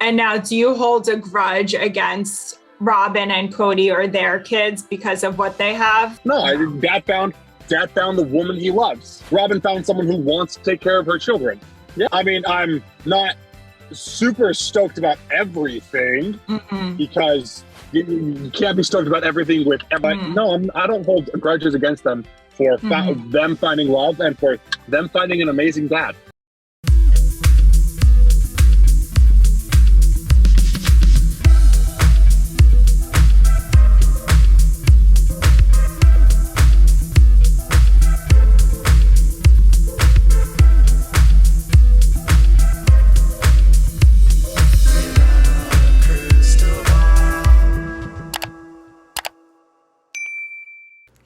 And now, do you hold a grudge against Robyn and Kody or their kids because of what they have? No, Dad found the woman he loves. Robyn found someone who wants to take care of her children. Yeah, I mean, I'm not super stoked about everything because you can't be stoked about everything with everybody. No, I don't hold grudges against them for them finding love and for them finding an amazing dad.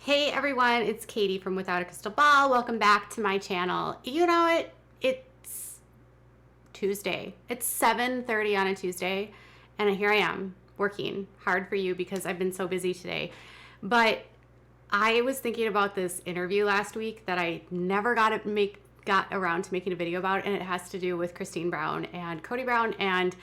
Hey everyone, it's Katie from Without a Crystal Ball. Welcome back to my channel. You know what? It's Tuesday. It's 7:30 on a Tuesday, and here I am working hard for you because I've been so busy today. But I was thinking about this interview last week that I never got around to making a video about, and it has to do with Christine Brown and Kody Brown, and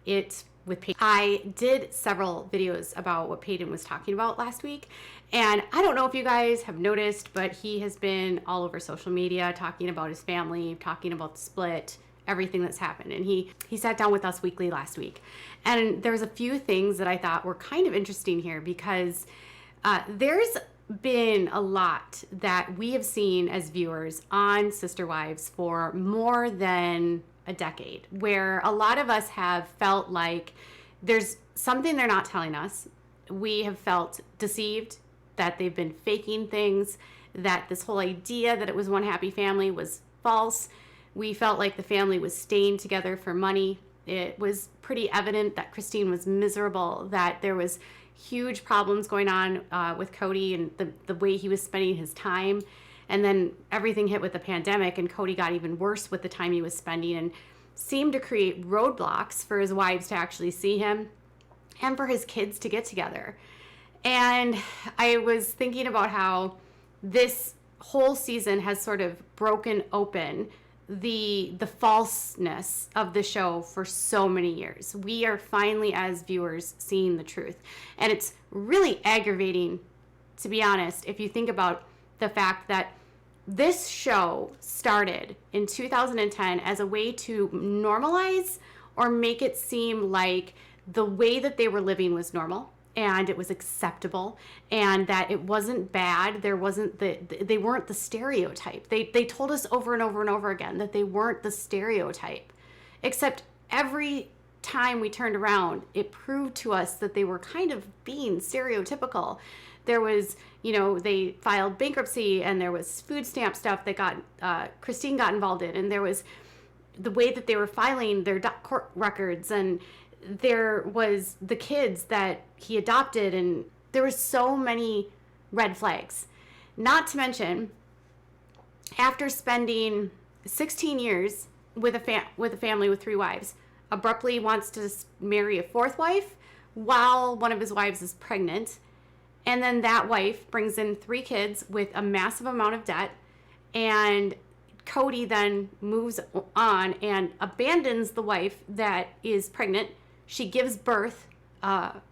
it with Peyton. I did several videos about what Peyton was talking about last week, and I don't know if you guys have noticed, but he has been all over social media talking about his family, talking about the split, everything that's happened. And he sat down with us weekly last week, and there's a few things that I thought were kind of interesting here because there's been a lot that we have seen as viewers on Sister Wives for more than a decade, where a lot of us have felt like there's something they're not telling us. We have felt deceived, that they've been faking things, that this whole idea that it was one happy family was false. We felt like the family was staying together for money. It was pretty evident that Christine was miserable, that there was huge problems going on with Kody and the way he was spending his time. And then everything hit with the pandemic, and Kody got even worse with the time he was spending and seemed to create roadblocks for his wives to actually see him and for his kids to get together. And I was thinking about how this whole season has sort of broken open the falseness of the show for so many years. We are finally, as viewers, seeing the truth. And it's really aggravating, to be honest, if you think about the fact that this show started in 2010 as a way to normalize or make it seem like the way that they were living was normal and it was acceptable and that it wasn't bad. They weren't the stereotype. They told us over and over and over again that they weren't the stereotype, except every time we turned around, it proved to us that they were kind of being stereotypical. There was, they filed bankruptcy, and there was food stamp stuff that Christine got involved in, and there was the way that they were filing their court records, and there was the kids that he adopted, and there were so many red flags. Not to mention, after spending 16 years with a family with 3 wives, abruptly wants to marry a 4th wife while one of his wives is pregnant. And then that wife brings in 3 kids with a massive amount of debt. And Kody then moves on and abandons the wife that is pregnant. She gives birth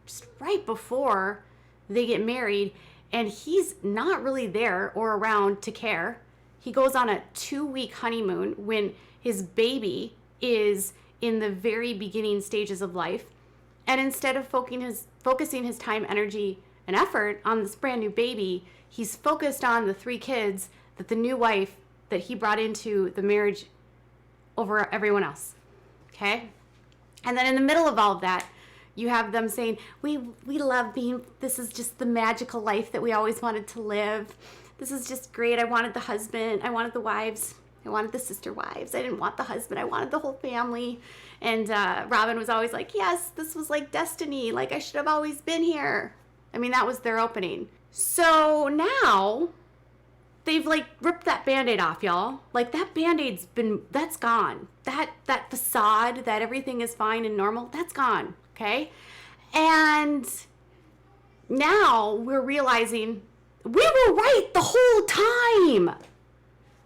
just right before they get married. And he's not really there or around to care. He goes on a 2-week honeymoon when his baby is in the very beginning stages of life. And instead of focusing his time, energy, and effort on this brand new baby, he's focused on the 3 kids that the new wife that he brought into the marriage over everyone else. Okay? And then in the middle of all of that, you have them saying, we love this is just the magical life that we always wanted to live. This is just great. I wanted the husband. I wanted the wives. I wanted the sister wives. I didn't want the husband. I wanted the whole family. And Robyn was always like, yes, this was like destiny. Like I should have always been here. I mean, that was their opening. So now they've like ripped that Band-Aid off, y'all. Like that that's gone. That facade that everything is fine and normal, that's gone, okay? And now we're realizing we were right the whole time.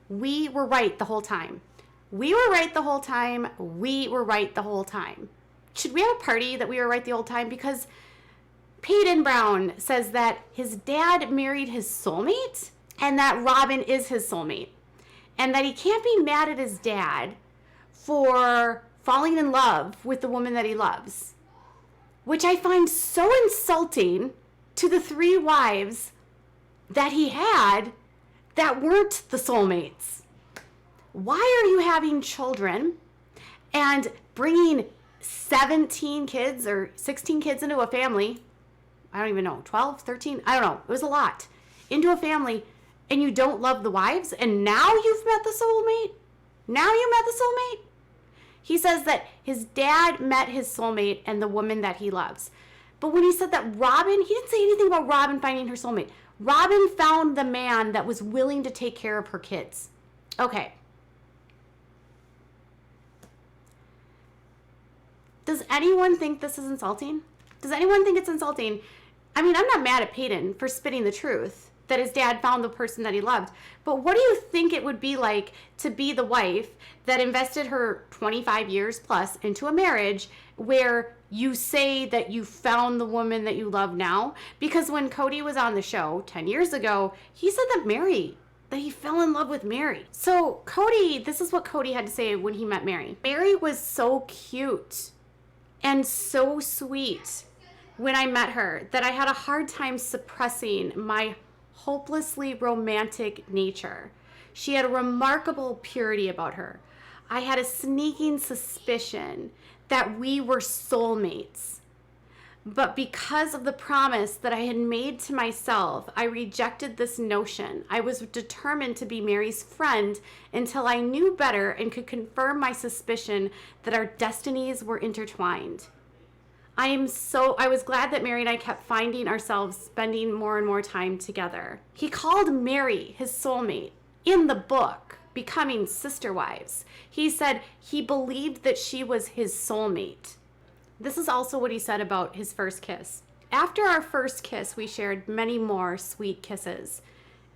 We were right the whole time. We were right the whole time. We were right the whole time. should we have a party that we were right the old time? Because Peyton Brown says that his dad married his soulmate and that Robyn is his soulmate. And that he can't be mad at his dad for falling in love with the woman that he loves. Which I find so insulting to the 3 wives that he had that weren't the soulmates. Why are you having children and bringing 17 kids or 16 kids into a family? I don't even know, 12, 13, I don't know. It was a lot. Into a family, and you don't love the wives, and now you've met the soulmate? Now you met the soulmate? He says that his dad met his soulmate and the woman that he loves. But when he said that Robyn, he didn't say anything about Robyn finding her soulmate. Robyn found the man that was willing to take care of her kids. Okay. Does anyone think this is insulting? Does anyone think it's insulting? I mean, I'm not mad at Peyton for spitting the truth that his dad found the person that he loved. But what do you think it would be like to be the wife that invested her 25 years plus into a marriage where you say that you found the woman that you love now? Because when Kody was on the show 10 years ago, he said that he fell in love with Mary. So Kody, this is what Kody had to say when he met Mary. Mary was so cute and so sweet when I met her that I had a hard time suppressing my hopelessly romantic nature. She had a remarkable purity about her. I had a sneaking suspicion that we were soulmates. But because of the promise that I had made to myself, I rejected this notion. I was determined to be Mary's friend until I knew better and could confirm my suspicion that our destinies were intertwined. I was glad that Mary and I kept finding ourselves spending more and more time together. He called Mary his soulmate in the book, Becoming Sister Wives. He said he believed that she was his soulmate. This is also what he said about his first kiss. After our first kiss, we shared many more sweet kisses.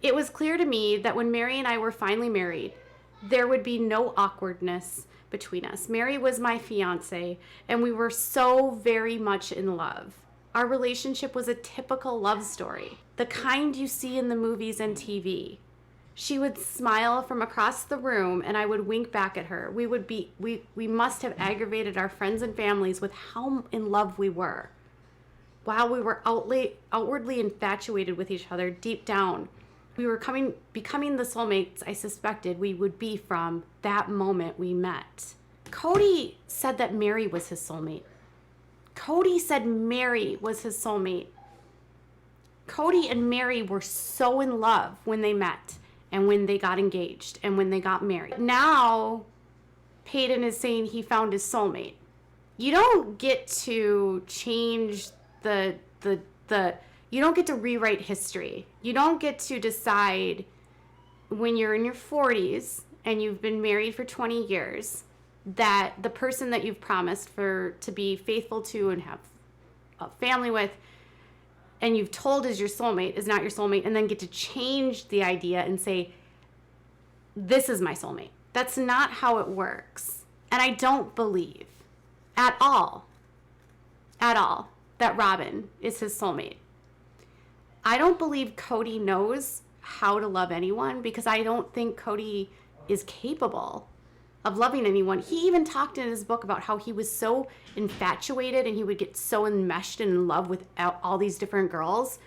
It was clear to me that when Mary and I were finally married, there would be no awkwardness between us. Mary was my fiance, and we were so very much in love. Our relationship was a typical love story, the kind you see in the movies and TV. She would smile from across the room, and I would wink back at her. We must have aggravated our friends and families with how in love we were. While we were outwardly infatuated with each other, deep down, we were becoming the soulmates I suspected we would be from that moment we met. Kody said that Mary was his soulmate. Kody said Mary was his soulmate. Kody and Mary were so in love when they met and when they got engaged and when they got married. Now, Peyton is saying he found his soulmate. You don't get to change you don't get to rewrite history. You don't get to decide when you're in your 40s and you've been married for 20 years that the person that you've promised to be faithful to and have a family with and you've told is your soulmate is not your soulmate, and then get to change the idea and say, this is my soulmate. That's not how it works. And I don't believe at all that Robyn is his soulmate. I don't believe Kody knows how to love anyone because I don't think Kody is capable of loving anyone. He even talked in his book about how he was so infatuated and he would get so enmeshed and in love with all these different girls,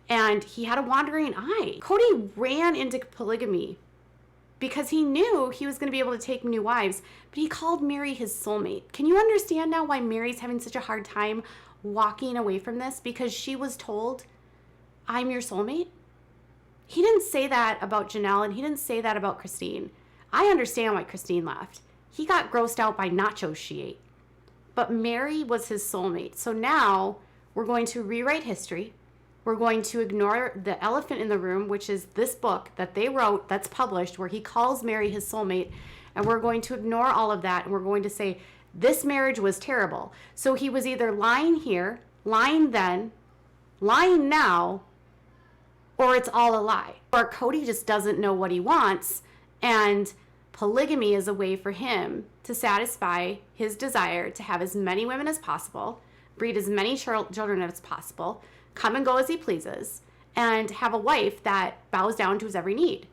and he had a wandering eye. Kody ran into polygamy because he knew he was going to be able to take new wives, but he called Mary his soulmate. Can you understand now why Mary's having such a hard time walking away from this? Because she was told, I'm your soulmate. He didn't say that about Janelle, and he didn't say that about Christine. I understand why Christine left. He got grossed out by nachos she ate. But Mary was his soulmate. So now we're going to rewrite history. We're going to ignore the elephant in the room, which is this book that they wrote that's published where he calls Mary his soulmate. And we're going to ignore all of that. And we're going to say, this marriage was terrible. So he was either lying here, lying then, lying now, or it's all a lie. Or Kody just doesn't know what he wants. And Polygamy is a way for him to satisfy his desire to have as many women as possible, breed as many children as possible, come and go as he pleases, and have a wife that bows down to his every need.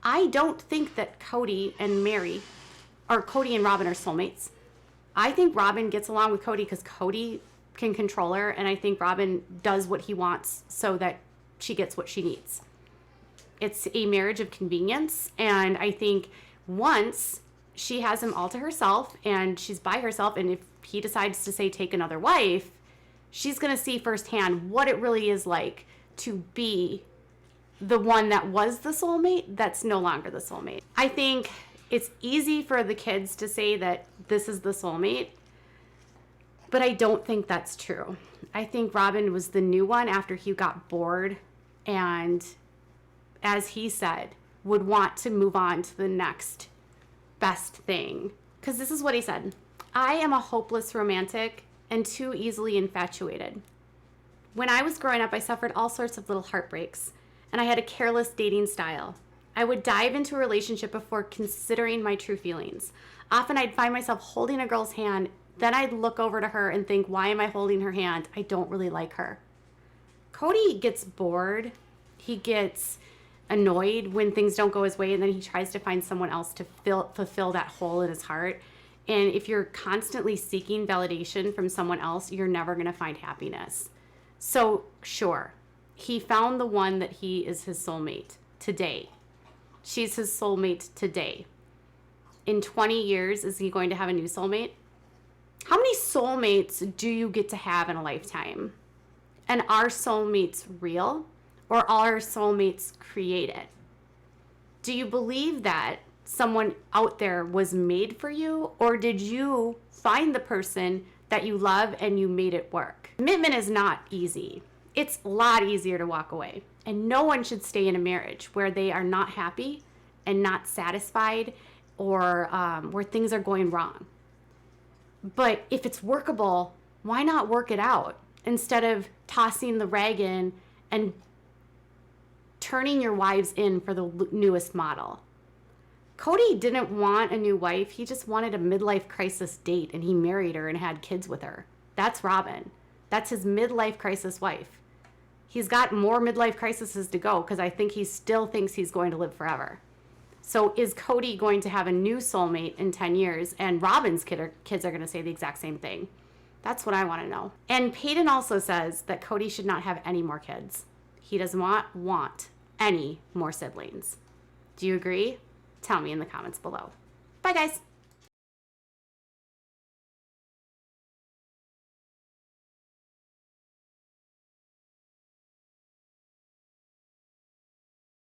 I don't think that Kody and Robyn are soulmates. I think Robyn gets along with Kody because Kody can control her, and I think Robyn does what he wants so that she gets what she needs. It's a marriage of convenience, and I think once she has him all to herself and she's by herself, and if he decides to say take another wife, she's going to see firsthand what it really is like to be the one that was the soulmate that's no longer the soulmate. I think it's easy for the kids to say that this is the soulmate, but I don't think that's true. I think Robyn was the new one after he got bored and, as he said, would want to move on to the next best thing. Because this is what he said: I am a hopeless romantic and too easily infatuated. When I was growing up, I suffered all sorts of little heartbreaks, and I had a careless dating style. I would dive into a relationship before considering my true feelings. Often I'd find myself holding a girl's hand, then I'd look over to her and think, why am I holding her hand? I don't really like her. Kody gets bored. He gets annoyed when things don't go his way, and then he tries to find someone else to fulfill that hole in his heart. And if you're constantly seeking validation from someone else, you're never going to find happiness. So sure, he found the one that he is his soulmate today. She's his soulmate today. In 20 years, is he going to have a new soulmate? How many soulmates do you get to have in a lifetime? And are soulmates real, or are soulmates created? Do you believe that someone out there was made for you, or did you find the person that you love and you made it work? Commitment is not easy. It's a lot easier to walk away. And no one should stay in a marriage where they are not happy and not satisfied, or where things are going wrong. But if it's workable, why not work it out instead of tossing the rag in and turning your wives in for the newest model? Kody didn't want a new wife. He just wanted a midlife crisis date, and he married her and had kids with her. That's Robyn. That's his midlife crisis wife. He's got more midlife crises to go because I think he still thinks he's going to live forever. So is Kody going to have a new soulmate in 10 years? And Robyn's kids are going to say the exact same thing. That's what I want to know. And Peyton also says that Kody should not have any more kids. He does not want any more siblings. Do you agree? Tell me in the comments below. Bye, guys.